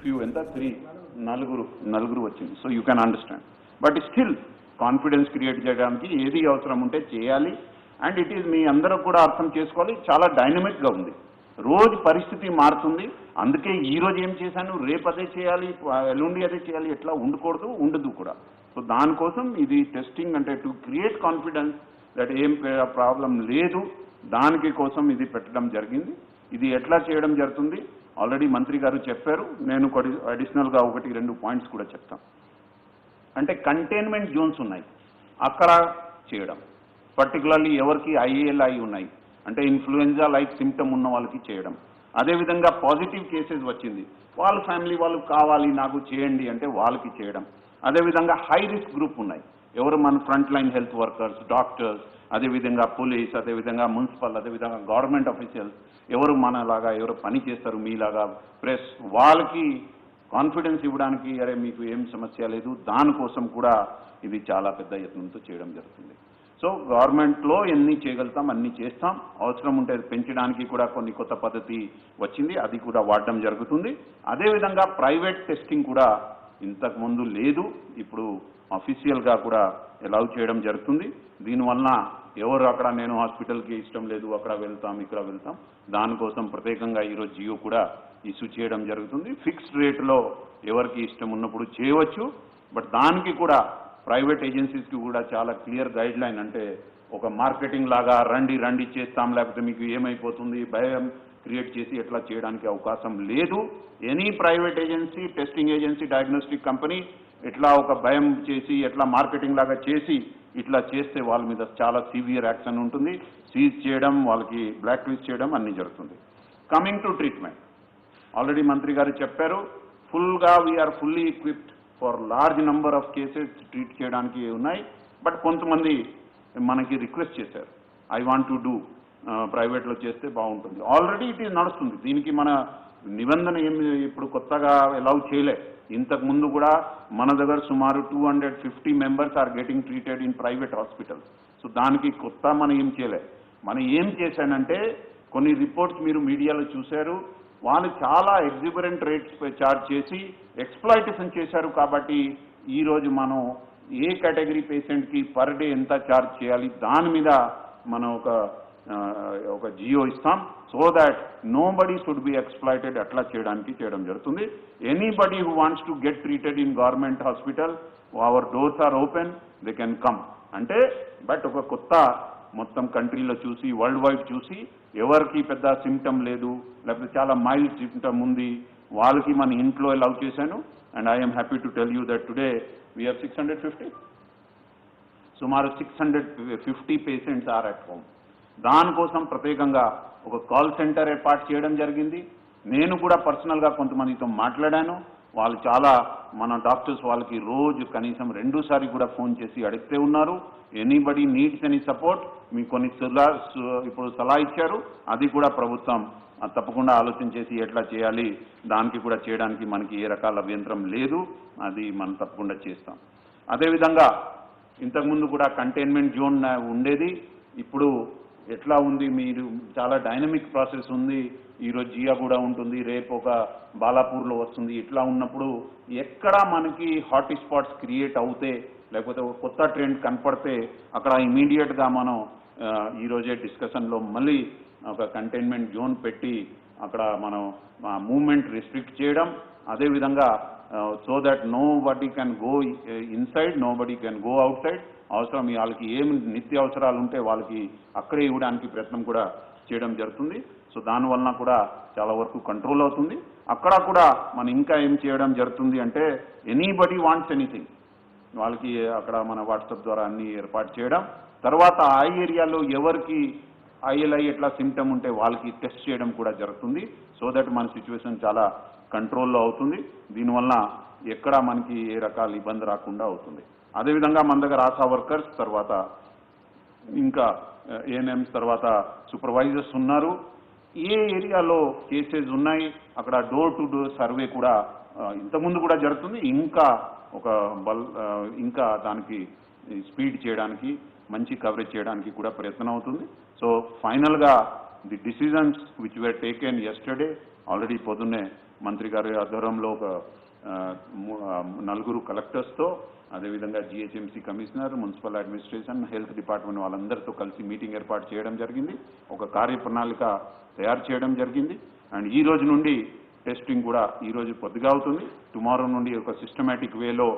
Few ఎంత నలుగురు వచ్చింది. So you can understand. But still confidence create చేయడానికి ఏది అవసరం ఉంటే చేయాలి. అండ్ ఇట్ ఈజ్ మీ అందరూ కూడా అర్థం చేసుకోవాలి, చాలా డైనమిక్గా ఉంది, రోజు పరిస్థితి మారుతుంది. అందుకే ఈ రోజు ఏం చేశాను, రేపు అదే చేయాలి, ఎల్లుండి అదే చేయాలి, ఎట్లా ఉండదు కూడా. సో దానికోసం ఇది టెస్టింగ్ అంటే టు క్రియేట్ కాన్ఫిడెన్స్ దట్ ఏం ప్రాబ్లం లేదు, దానికి కోసం ఇది పెట్టడం జరిగింది. ఇది ఎట్లా చేయడం జరుగుతుంది ఆల్రెడీ మంత్రి గారు చెప్పారు. నేను అడిషనల్గా 1-2 పాయింట్స్ కూడా చెప్తాను. అంటే కంటైన్మెంట్ జోన్స్ ఉన్నాయి, అక్కడ చేయడం. పర్టికులర్లీ ఎవరికి IALI ఉన్నాయి అంటే ఇన్ఫ్లుయెంజా లైక్ సిమ్టమ్ ఉన్న వాళ్ళకి చేయడం. అదేవిధంగా పాజిటివ్ కేసెస్ వచ్చింది, వాళ్ళ ఫ్యామిలీ వాళ్ళు కావాలి నాకు చేయండి అంటే వాళ్ళకి చేయడం. అదేవిధంగా హై రిస్క్ గ్రూప్ ఉన్నాయి, ఎవరు మన front line health workers, doctors, అదేవిధంగా పోలీస్, అదేవిధంగా మున్సిపల్, అదేవిధంగా గవర్నమెంట్ ఆఫీషియల్స్, ఎవరు మనలాగా ఎవరు పని చేస్తారు మీలాగా, ప్రెస్, వాళ్ళకి కాన్ఫిడెన్స్ ఇవ్వడానికి అరే మీకు ఏం సమస్య లేదు, దానికోసం కూడా ఇది చాలా పెద్ద యత్నంతో చేయడం జరుగుతుంది. సో గవర్నమెంట్లో ఎన్ని చేయగలుగుతాం అన్ని చేస్తాం, అవసరం ఉంటే పెంచడానికి కూడా కొన్ని కొత్త పద్ధతి వచ్చింది, అది కూడా వాడడం జరుగుతుంది. అదేవిధంగా ప్రైవేట్ టెస్టింగ్ కూడా ఇంతకుముందు లేదు, ఇప్పుడు అఫీషియల్గా కూడా అలౌ చేయడం జరుగుతుంది. దీనివల్ల ఎవరు అక్కడ నేను హాస్పిటల్కి ఇష్టం లేదు అక్కడ వెళ్తాం ఇక్కడ వెళ్తాం, దానికోసం ప్రత్యేకంగా ఈరోజు జియో కూడా ఇష్యూ చేయడం జరుగుతుంది. ఫిక్స్డ్ రేట్లో ఎవరికి ఇష్టం ఉన్నప్పుడు చేయవచ్చు. బట్ దానికి కూడా ప్రైవేట్ ఏజెన్సీస్కి కూడా చాలా క్లియర్ గైడ్ లైన్, అంటే ఒక మార్కెటింగ్ లాగా రండి చేస్తాం లేకపోతే మీకు ఏమైపోతుంది భయం క్రియేట్ చేసి ఎట్లా చేయడానికి అవకాశం లేదు. Any private agency, testing agency, diagnostic company ఇట్లా ఒక భయం చేసి ఎట్లా మార్కెటింగ్ లాగా చేసి ఇట్లా చేస్తే వాళ్ళ మీద చాలా సివియర్ యాక్షన్ ఉంటుంది, సీజ్ చేయడం, వాళ్ళకి బ్లాక్ లిస్ట్ చేయడం అన్నీ జరుగుతుంది. కమింగ్ టు ట్రీట్మెంట్, ఆల్రెడీ మంత్రి గారు చెప్పారు, ఫుల్గా we are fully equipped for large number of cases treat చేయడానికి ఉన్నాయి. బట్ కొంతమంది మనకి రిక్వెస్ట్ చేశారు, ఐ వాంట్ టు డూ ప్రైవేట్లో చేస్తే బాగుంటుంది. ఆల్రెడీ ఇట్ ఈజ్ నడుస్తుంది, దీనికి మన నిబంధన ఏమి ఇప్పుడు కొత్తగా అలౌ చేయలే. ఇంతకు ముందు కూడా మన దగ్గర సుమారు 250 members are getting treated in private hospitals. So దానికి కొత్త మనం ఏం చేయలే. మనం ఏం చేశానంటే కొన్ని రిపోర్ట్స్ మీరు మీడియాలో చూశారు, వాళ్ళు చాలా ఎగ్జిబరెంట్ రేట్స్ చార్జ్ చేసి ఎక్స్ప్లాయిటేషన్ చేశారు. కాబట్టి ఈరోజు మనం ఏ కేటగిరీ పేషెంట్కి పర్ డే ఎంత చార్జ్ చేయాలి దాని మీద మనం ఒక జియో ఇస్తాం, so that nobody should be exploited, అట్లా చేయడం జరుగుతుంది. Anybody who wants to get treated in government hospital, our doors are open, they can come. అంటే బట్ ఒక కొత్త మొత్తం కంట్రీలో చూసి వరల్డ్ వైడ్ చూసి ఎవరికి పెద్ద సిమ్టమ్ లేదు లేకపోతే చాలా మైల్డ్ సిమ్టమ్ ఉంది వాళ్ళకి మన ఇంట్లో అలౌ చేశాను. And I'm happy to tell you that today we have 650, సుమారు 650 పేషెంట్స్ ఆర్ అట్ హోమ్. దానికోసం ప్రత్యేకంగా ఒక కాల్ సెంటర్ ఏర్పాటు చేయడం జరిగింది. నేను కూడా పర్సనల్గా కొంతమందితో మాట్లాడాను, వాళ్ళు చాలా మన డాక్టర్స్ వాళ్ళకి రోజు కనీసం 2 సార్లు కూడా ఫోన్ చేసి అడిగితే ఉన్నారు. ఎనీబడి నీడ్స్ ఎనీ సపోర్ట్, మీకు కొన్ని ఇప్పుడు సలహా ఇచ్చారు, అది కూడా ప్రభుత్వం తప్పకుండా ఆలోచన చేసి ఎట్లా చేయాలి దానికి కూడా చేయడానికి మనకి ఏ రకాల అభ్యంతరం లేదు, అది మనం తప్పకుండా చేస్తాం. అదేవిధంగా ఇంతకుముందు కూడా కంటైన్మెంట్ జోన్ ఉండేది, ఇప్పుడు ఎట్లా ఉంది, మీరు చాలా డైనమిక్ ప్రాసెస్ ఉంది. ఈరోజు జియా కూడా ఉంటుంది, రేపు ఒక బాలాపూర్లో వస్తుంది. ఇట్లా ఉన్నప్పుడు ఎక్కడ మనకి హాట్ స్పాట్స్ క్రియేట్ అవుతే లేకపోతే ఒక కొత్త ట్రెండ్ కనపడితే అక్కడ ఇమీడియట్గా మనం ఈరోజే డిస్కషన్లో మళ్ళీ ఒక కంటైన్మెంట్ జోన్ పెట్టి అక్కడ మనం మూవ్మెంట్ రిస్ట్రిక్ట్ చేయడం. అదేవిధంగా so that nobody can go inside, nobody can go outside. అవసరం వాళ్ళకి ఏమి నిత్య అవసరాలు ఉంటే వాళ్ళకి అక్కడే ఇవ్వడానికి ప్రయత్నం కూడా చేయడం జరుగుతుంది. సో దానివల్ల కూడా చాలా వరకు కంట్రోల్ అవుతుంది. అక్కడ కూడా మనం ఇంకా ఏం చేయడం జరుగుతుంది అంటే ఎనీబడీ వాంట్స్ ఎనీథింగ్, వాళ్ళకి అక్కడ మన వాట్సాప్ ద్వారా అన్ని ఏర్పాటు చేయడం. తర్వాత ఆ ఏరియాలో ఎవరికి ILI ఎట్లా సిమ్టమ్ ఉంటే వాళ్ళకి టెస్ట్ చేయడం కూడా జరుగుతుంది. సో దట్ మన సిచ్యువేషన్ చాలా కంట్రోల్లో అవుతుంది. దీనివల్ల ఎక్కడ మనకి ఏ రకాల ఇబ్బంది రాకుండా అవుతుంది. అదేవిధంగా మన దగ్గర ఆశా వర్కర్స్, తర్వాత ఇంకా ANMs, తర్వాత సూపర్వైజర్స్ ఉన్నారు. ఏ ఏరియాలో కేసెస్ ఉన్నాయి అక్కడ డోర్ టు డోర్ సర్వే కూడా ఇంతకుముందు కూడా జరుగుతుంది. ఇంకా దానికి స్పీడ్ చేయడానికి, మంచి కవరేజ్ చేయడానికి కూడా ప్రయత్నం అవుతుంది. సో ఫైనల్గా the decisions which were taken yesterday, already పొద్దున్నే మంత్రి గారి ఆధ్వర్యంలో ఒక 4 కలెక్టర్స్తో, అదేవిధంగా GHMC commissioner, municipal administration, health department వాళ్ళందరితో కలిసి మీటింగ్ ఏర్పాటు చేయడం జరిగింది. ఒక కార్యప్రణాళిక తయారు చేయడం జరిగింది. అండ్ ఈ రోజు నుండి టెస్టింగ్ కూడా ఈ రోజు పొద్దుగా అవుతుంది. టుమారో నుండి ఒక సిస్టమేటిక్ వేలో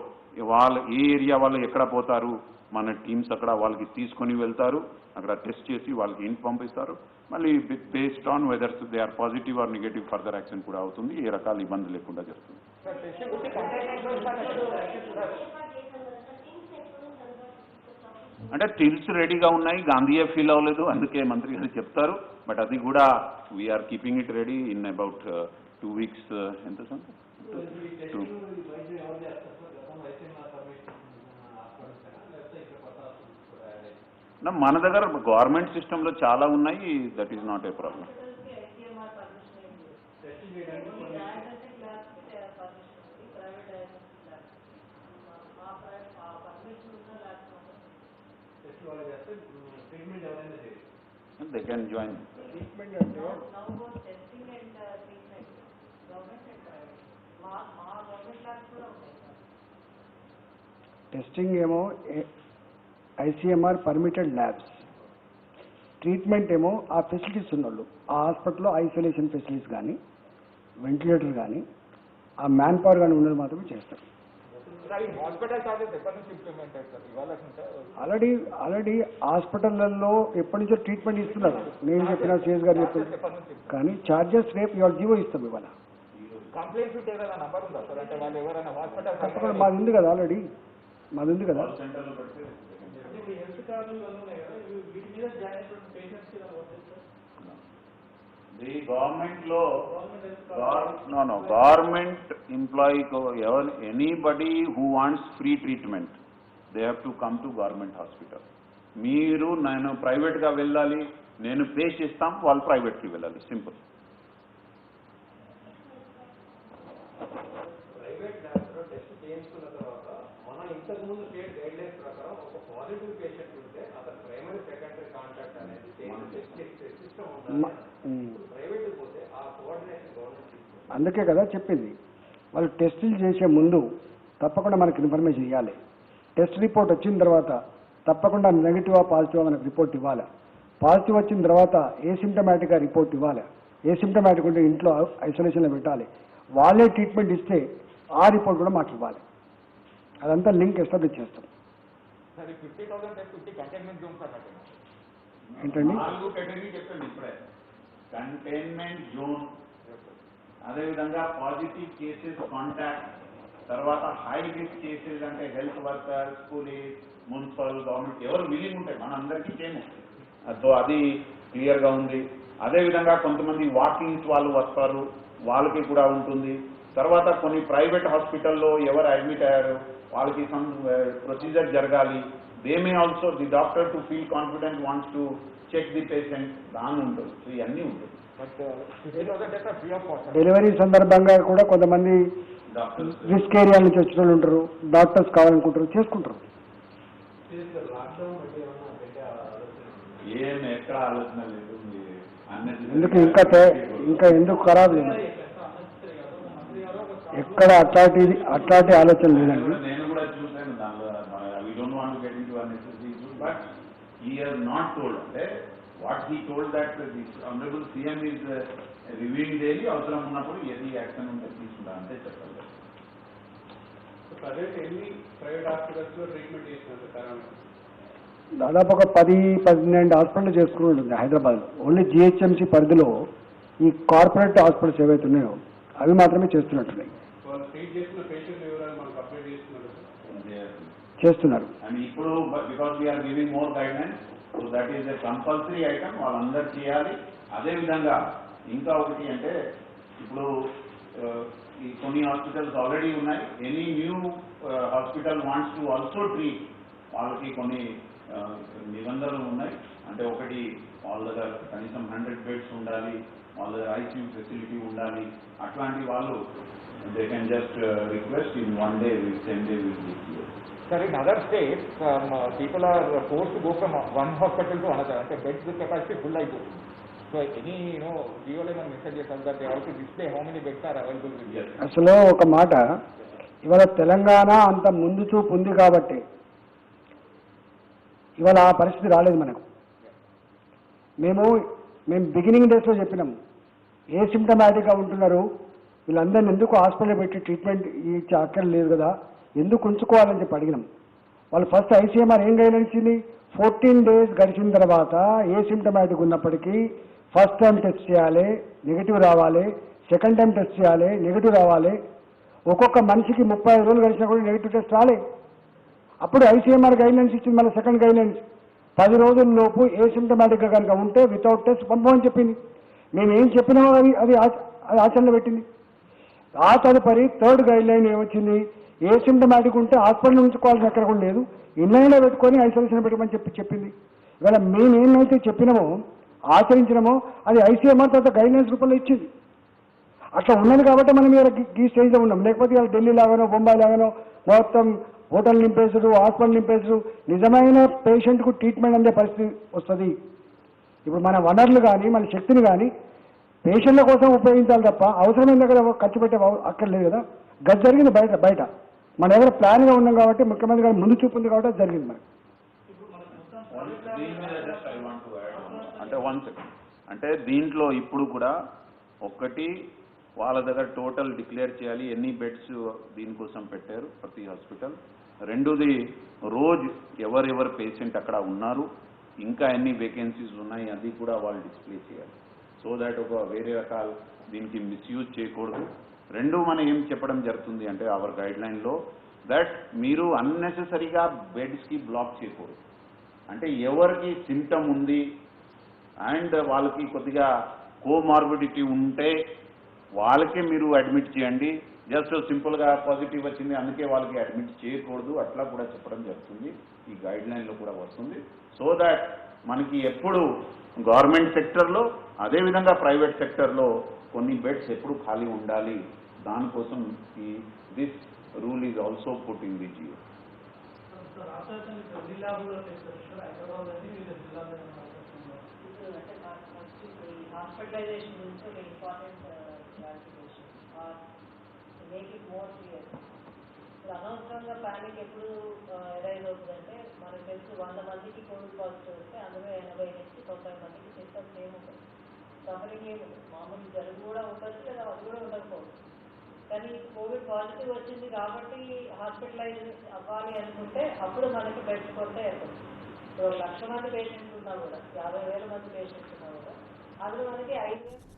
వాళ్ళు ఏ ఏరియా వాళ్ళు ఎక్కడ పోతారు, మన టీమ్స్ అక్కడ వాళ్ళకి తీసుకొని వెళ్తారు, అక్కడ టెస్ట్ చేసి వాళ్ళకి ఇంటి పంపిస్తారు. మళ్ళీ based on whether they are positive or negative further action కూడా అవుతుంది. ఏ రకాల ఇబ్బంది లేకుండా జరుగుతుంది. అంటే టిల్స్ రెడీగా ఉన్నాయి, గాంధీయే ఫీల్ అవ్వలేదు, అందుకే మంత్రి గారు చెప్తారు. బట్ అది కూడా we are keeping it ready in about 2 weeks. ఎంత సార్? మన దగ్గర గవర్నమెంట్ సిస్టంలో చాలా ఉన్నాయి. That is not a problem. They can join. Testing ఏమో ఐసీఎంఆర్ పర్మిటెడ్ ల్యాబ్స్, ట్రీట్మెంట్ ఏమో ఆ ఫెసిలిటీస్ ఉన్నోళ్ళు, ఆ హాస్పిటల్లో ఐసోలేషన్ ఫెసిలిటీస్ కానీ, వెంటిలేటర్ కానీ, ఆ మ్యాన్ పవర్ కానీ ఉన్నది మాత్రమే చేస్తారు. ఆల్రెడీ హాస్పిటల్లో ఎప్పటి నుంచో ట్రీట్మెంట్ ఇస్తున్నారు. నేను చెప్పిన చేజ్ గారు చెప్పిన, కానీ ఛార్జెస్ రేపు ఇవాళ జీవో ఇస్తాం. ఇవాళ తప్పకుండా మాది ఉంది కదా, ఆల్రెడీ మాది ఉంది కదా. Government employee anybody who wants free treatment they have to come to government hospital. మీరు నేను ప్రైవేట్గా వెళ్ళాలి, నేను పే చేస్తాం, వాళ్ళు ప్రైవేట్కి వెళ్ళాలి, సింపుల్. ఇంతకుముందు స్టేట్ గైడ్ లైన్స్ ప్రకారం ఒక పాజిటివ్ పేషెంట్ ఉంటే అతను ప్రైమరీ సెకండరీ కాంటాక్ట్ అనేది సిస్టమ్ ఉండాలి. ప్రైవేట్ పోతే ఆ కోఆర్డినేషన్ గవర్నమెంట్. అందుకే కదా చెప్పింది, వాళ్ళు టెస్టులు చేసే ముందు తప్పకుండా మనకి ఇన్ఫర్మేషన్ ఇవ్వాలి. టెస్ట్ రిపోర్ట్ వచ్చిన తర్వాత తప్పకుండా నెగిటివా పాజిటివా మనకు రిపోర్ట్ ఇవ్వాలి. పాజిటివ్ వచ్చిన తర్వాత ఏసిమ్టమాటిక్గా రిపోర్ట్ ఇవ్వాలి. ఏసిమ్టమాటిక్ ఉంటే ఇంట్లో ఐసోలేషన్లో పెట్టాలి. వాళ్ళే ట్రీట్మెంట్ ఇస్తే ఆ రిపోర్ట్ కూడా మాకు ఇవ్వాలి. అదంతా లింక్ ఎస్టాబ్లిష్ చేస్తాం. ఏంటండి కంటైన్మెంట్ జోన్, అదేవిధంగా పాజిటివ్ కేసెస్ కాంటాక్ట్, తర్వాత హై రిస్క్ కేసెస్ అంటే health workers, police, municipal, government ఎవరు విలీన్ ఉంటాయి, మన అందరికీ సేమ్. సో అది క్లియర్గా ఉంది. అదేవిధంగా కొంతమంది వాకింగ్స్ వాళ్ళు వస్తారు, వాళ్ళకి కూడా ఉంటుంది. తర్వాత కొన్ని ప్రైవేట్ హాస్పిటల్లో ఎవరు అడ్మిట్ అయ్యారు వాళ్ళకి సమ్ ప్రొసీజర్ జరగాలి. They may also the doctor to feel confident wants to check the patient, దాని ఉంటుంది. సో ఇవన్నీ ఉంటుంది. డెలివరీ సందర్భంగా కూడా కొంతమంది రిస్క్ ఏరియా నుంచి వచ్చిన వాళ్ళు ఉంటారు, డాక్టర్స్ కావాలనుకుంటారు, చేసుకుంటారు. ఏం ఎక్కడ ఆలోచన లేదు, ఎందుకు ఇంకా ఎందుకు ఖరాబ్ లేదు, ఎక్కడ అట్లాంటి ఆలోచన లేదండి. నేను కూడా చూసాను దానిలో. We don't want to get into unnecessary issues, but he has not told. అంటే what he told that this honourable CM is reviewing daily, అవసరం ఉన్నప్పుడు ఏది యాక్షన్ ఉంటే తీసుకుంటా అంటే చెప్పాలి. ప్రైవేట్ హాస్పిటల్స్ లో ట్రీట్మెంట్ చేస్తున్నారు. దాదాపు ఒక 10-12 హాస్పిటల్ చేసుకుని ఉంటుంది హైదరాబాద్లో. ఓన్లీ జిహెచ్ఎంసీ పరిధిలో ఈ కార్పొరేట్ హాస్పిటల్స్ ఏవైతే ఉన్నాయో అవి మాత్రమే చేస్తున్నట్టున్నాయి, చేస్తున్నారు. అండ్ ఇప్పుడు because we are giving more guidelines, so that is a compulsory item, వాళ్ళందరూ చేయాలి. అదేవిధంగా ఇంకా ఒకటి అంటే ఇప్పుడు ఈ కొన్ని హాస్పిటల్స్ ఆల్రెడీ ఉన్నాయి. Any new hospital wants to also treat, వాళ్ళకి కొన్ని నిబంధనలు ఉన్నాయి. అంటే ఒకటి వాళ్ళ దగ్గర కనీసం 100 beds ఉండాలి, వాళ్ళ దగ్గర ఐసీయూ ఫెసిలిటీ ఉండాలి. అట్లాంటి వాళ్ళు they can just request in 1 day, 10 days will be clear. Sir, in other states, people are forced to go from one hospital to another. అంటే బెడ్స్ కెపాసిటీ ఫుల్ అయిపోతుంది. So any, GO lemon messages of that they also display how many beds are available with them. అసలు ఒక మాట, ఇవాళ తెలంగాణ అంత ముందు చూపు ఉంది కాబట్టి ఇవాళ ఆ పరిస్థితి రాలేదు మనకు. మేము బిగినింగ్ డేస్లో చెప్పినాం, ఏ సిమ్టమాటిక్గా ఉంటున్నారు వీళ్ళందరినీ ఎందుకు హాస్పిటల్ పెట్టి ట్రీట్మెంట్ ఇచ్చే అక్కర్లేదు కదా, ఎందుకు ఉంచుకోవాలని చెప్పి అడిగినాం. వాళ్ళు ఫస్ట్ ఐసీఎంఆర్ ఏం గైడెన్స్ ఇచ్చింది, 14 days గడిచిన తర్వాత ఏ సిమ్టమాటిక్ ఉన్నప్పటికీ ఫస్ట్ టైం టెస్ట్ చేయాలి, నెగిటివ్ రావాలి, సెకండ్ టైం టెస్ట్ చేయాలి, నెగిటివ్ రావాలి. ఒక్కొక్క మనిషికి 35 రోజులు గడిచినా కూడా నెగిటివ్ టెస్ట్ రాలే. అప్పుడు ఐసీఎంఆర్ గైడ్లైన్స్ ఇచ్చింది. మళ్ళీ సెకండ్ గైడ్లైన్స్ 10 రోజుల్లోపు ఏ సిమ్టమాటిక్గా కనుక ఉంటే వితౌట్ టెస్ట్ పంపమని చెప్పింది. మేము ఏం చెప్పినామో అది ఆచరణలో పెట్టింది. ఆ తదుపరి థర్డ్ గైడ్లైన్ ఏమొచ్చింది, ఏ సిమ్టమాటిక్ ఉంటే హాస్పిటల్ ఉంచుకోవాల్సిన ఎక్కడ కూడా లేదు, ఇన్లైన్లో పెట్టుకొని ఐసోలేషన్ పెట్టమని చెప్పింది. ఇవాళ మేము ఏమైతే చెప్పినామో ఆచరించినామో అది ఐసీఎంఆర్ తర్వాత గైడ్లైన్స్ రూపంలో ఇచ్చింది. అట్లా ఉన్నది కాబట్టి మనం ఇవాళ ఈ స్టేజ్లో ఉన్నాం. లేకపోతే ఇవాళ ఢిల్లీ లాగానో బొంబాయి లాగానో మొత్తం హోటల్ నింపేసుడు, హాస్పిటల్ నింపేసుడు, నిజమైన పేషెంట్కు ట్రీట్మెంట్ అందే పరిస్థితి వస్తుంది. ఇప్పుడు మన వనరులు కానీ మన శక్తిని కానీ పేషెంట్ల కోసం ఉపయోగించాలి తప్ప అవసరమైన దగ్గర ఖర్చు పెట్టే అక్కర్లేదు కదా. గది జరిగింది బయట మన దగ్గర ప్లాన్గా ఉన్నాం కాబట్టి, ముఖ్యమంత్రి గారు ముందు చూపు ఉంది కాబట్టి అది జరిగింది మనకి. అంటే 1 second, అంటే దీంట్లో ఇప్పుడు కూడా ఒకటి వాళ్ళ దగ్గర టోటల్ డిక్లేర్ చేయాలి ఎన్ని బెడ్స్ దీనికోసం పెట్టారు ప్రతి హాస్పిటల్. రెండోది రోజు ఎవరెవరు పేషెంట్ అక్కడ ఉన్నారు, ఇంకా ఎన్ని వేకెన్సీస్ ఉన్నాయి అది కూడా వాళ్ళు డిస్ప్లే చేయాలి. సో దాట్ ఒక వేరే రకాల దీనికి మిస్యూజ్ చేయకూడదు. రెండు మనం ఏం చెప్పడం జరుగుతుంది అంటే అవర్ గైడ్లైన్లో దట్ మీరు అన్నెసెసరీగా బెడ్స్కి బ్లాక్ చేయకూడదు. అంటే ఎవరికి సిమ్టమ్ ఉంది అండ్ వాళ్ళకి కొద్దిగా కోమార్బిడిటీ ఉంటే వాళ్ళకే మీరు అడ్మిట్ చేయండి. జస్ట్ సింపుల్గా పాజిటివ్ వచ్చింది అందుకే వాళ్ళకి అడ్మిట్ చేయకూడదు, అట్లా కూడా చెప్పడం జరుగుతుంది. ఈ గైడ్లైన్లో కూడా వస్తుంది. సో దాట్ మనకి ఎప్పుడు గవర్నమెంట్ సెక్టర్లో అదేవిధంగా ప్రైవేట్ సెక్టర్లో కొన్ని బెడ్స్ ఎప్పుడు ఖాళీ ఉండాలి, దానికోసం ఈ this rule is also put in the GO. Hospitalisation గురించి ఒక important clarification make it more clear. ఇప్పుడు అనవసరంగా ప్యానిక్ ఎప్పుడు ఎరైజ్ అవుతుందంటే మనకు తెలుసు 100 మందికి కోవిడ్ పాజిటివ్ వస్తే అందులో 80 నుంచి 90 మందికి సిస్టమ్స్ ఏముంటుంది, సఫరింగ్ ఏముంటుంది, మామూలు జలుబు కూడా ఉండొచ్చు లేదా అది కూడా ఉండకపోవచ్చు. కానీ కోవిడ్ పాజిటివ్ వచ్చింది కాబట్టి హాస్పిటలైజ్ అవ్వాలి అనుకుంటే అప్పుడు మనకి బెడ్స్ కొరత ఏర్పడుతుంది. ఇప్పుడు 1,00,000 మంది పేషెంట్స్ ఉన్నా కూడా 50,000 మంది పేషెంట్స్ ఉన్నా కూడా అందులో మనకి 5,000